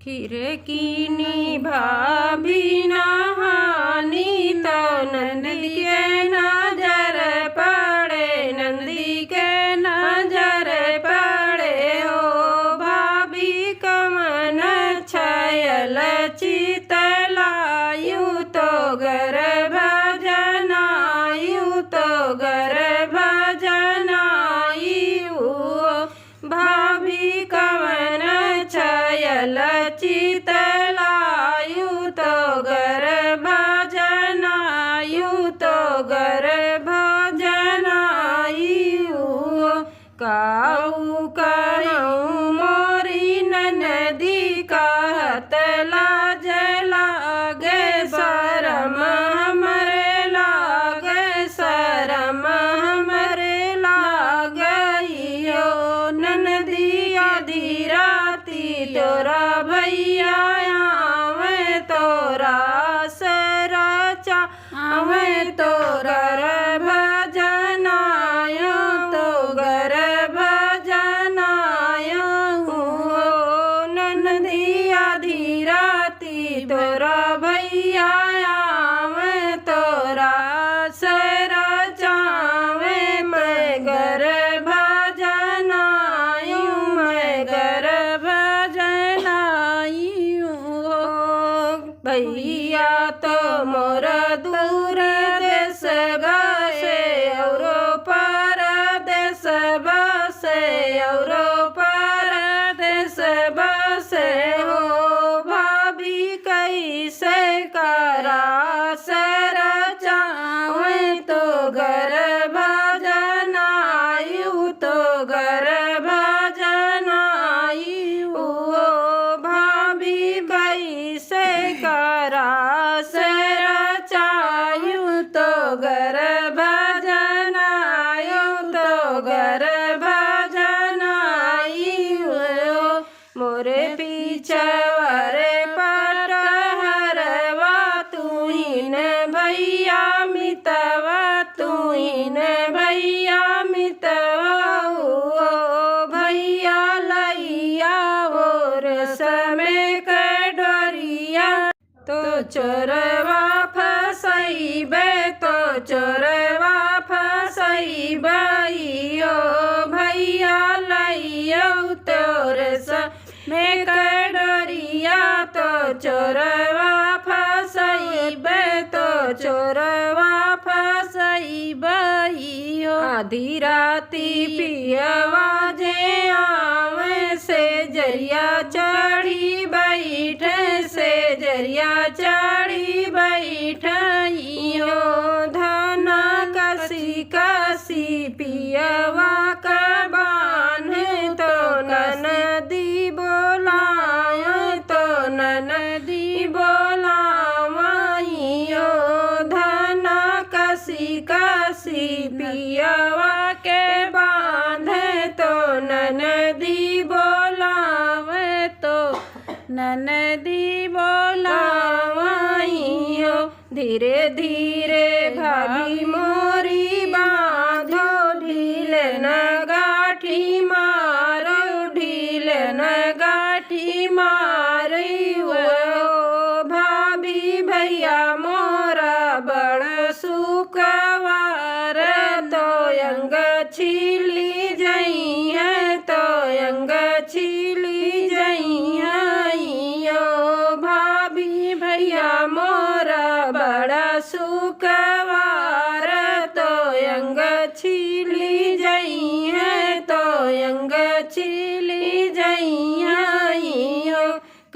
खिरकीनी भाभी नहानी तो नंदी के नजर पड़े, नंदी के नजर पड़े। ओ भाभी कमन छयल चितलायु तो गर्भ जनायु तो गर्भ जनायु। भाभी कमन छयल चितलायु तो गर्भ जनायु तो गर्भ जनायु। काऊ कहूँ मोरी ननदी कहत लाज लागे, शरम हमरे लागे, शरम हमरे लागइयो। ननदी आधी राती तोरा भैया आवे, तोरा सरा चावे, तोरा गर्भ जनायो तो गर्भ जनायो। ननदी आधी राती तोरा भैया आवे, तोरा सरा चावे, मैं गर्भ जनायु, मैं गर्भ जनायु। भैया तो मोर दूर देश बसे औरो परदेश बसे, औरो परदेश बसे। हो भाभी कैसे करा सर चावे, तो गर्भ जनायु तो गर्भ जनायु। भाभी कैसे करा सर चायु, तो गर्भ जनायु तो गर्भ जनायु। मोरे पीछवारे पटहरवा तुहीन भैया मितवा, तुहीन भैया मितवा। ओ भैया लैया और समय के डोरिया, तो चोरवा फसैबे, तो चोरवा फसैबे। ओ भैया लैया तोर समय के डोरिया, तो चोरवा फसैबे, तो चोरवा फसैबे। आधी राती पियवा जे आवे, से जरिया चढ़ी बैठे, से जरिया चढ़ी बैठियो। धना कसी कसी पियवा का बान्हे, तो ननदी बोलाए, तो ननदी बोलावाइयो। धना कसी कसी पियवा के बांधे, तो ननदी बोलावे, तो ननदी बोलावाइयो। धीरे धीरे भाभी मोरी बांधो, ढील न गाठी मारो, ढील न गाठी मारियो। भाभी भैया मोरा बड़ सुकवार, तो अंग छिली जई है, तो अंग छिली जई है। भाभी भैया मोरा बड़ा सुकवार, तो अंग छिली जई है, तो अंग छिली जई है।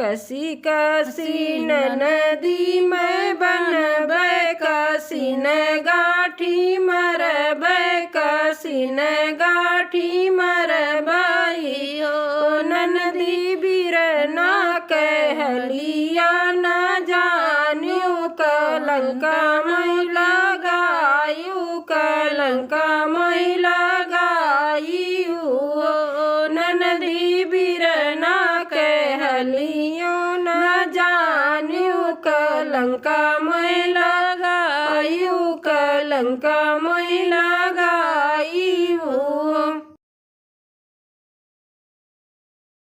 कसी कसी ननदी मैं बनबे, कसी न गाठी मरबे, कसी न गाठी मरबे। ननदी बिरना कहलिया न जान्यू, कलंका मैं लगायू, कलंका मैं लगायू। ननदी बिरना कहलिया न जान्यू, कलंका मैं लगायू, कलंका